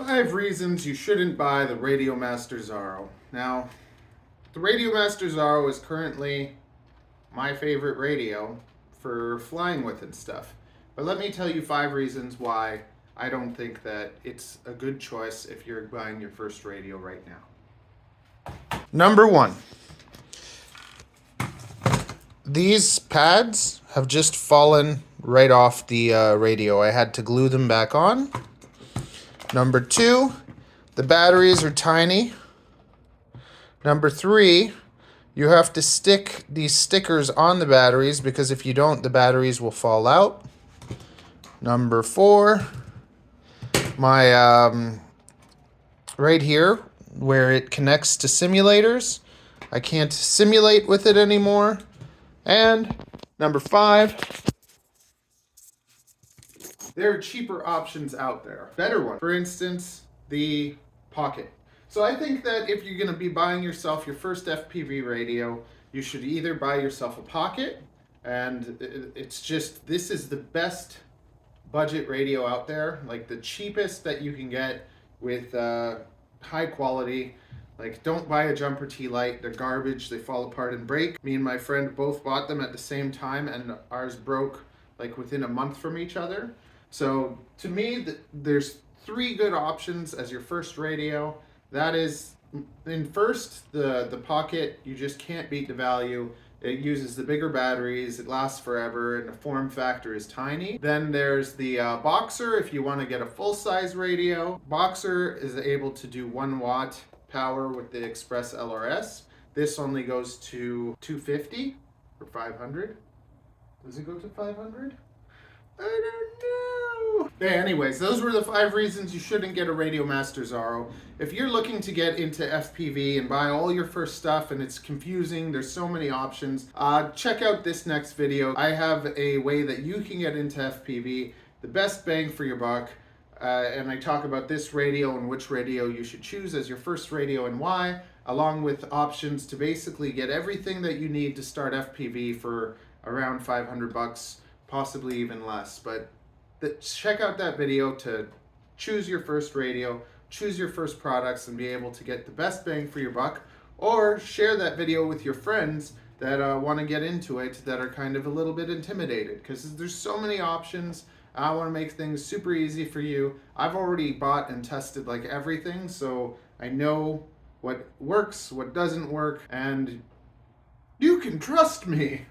5 reasons you shouldn't buy the Radiomaster Zorro. Now, the Radiomaster Zorro is currently my favorite radio for flying with and stuff. But let me tell you 5 reasons why I don't think that it's a good choice if you're buying your first radio right now. Number 1. These pads have just fallen right off the radio. I had to glue them back on. Number 2, the batteries are tiny. Number 3, you have to stick these stickers on the batteries because if you don't, the batteries will fall out. Number 4, my right here where it connects to simulators, I can't simulate with it anymore. And number 5, there are cheaper options out there, better ones. For instance, the Pocket. So I think that if you're going to be buying yourself your first FPV radio, you should either buy yourself a Pocket, and it's just, this is the best budget radio out there, like the cheapest that you can get with high quality. Like, don't buy a Jumper T-Lite, they're garbage, they fall apart and break. Me and my friend both bought them at the same time, and ours broke like within a month from each other. So to me, there's 3 good options as your first radio. That is, in first, the Pocket. You just can't beat the value. It uses the bigger batteries, it lasts forever, and the form factor is tiny. Then there's the Boxer if you want to get a full-size radio. Boxer is able to do 1 watt power with the Express ELRS. This only goes to 250 or 500. Does it go to 500? I don't know. Okay, anyways, those were the 5 reasons you shouldn't get a Radiomaster Zorro. If you're looking to get into FPV and buy all your first stuff and it's confusing, there's so many options, check out this next video. I have a way that you can get into FPV, the best bang for your buck, and I talk about this radio and which radio you should choose as your first radio and why, along with options to basically get everything that you need to start FPV for around 500 bucks. Possibly even less, but check out that video to choose your first radio, choose your first products, and be able to get the best bang for your buck, or share that video with your friends that want to get into it, that are kind of a little bit intimidated, because there's so many options. I want to make things super easy for you. I've already bought and tested like everything, so I know what works, what doesn't work, and you can trust me.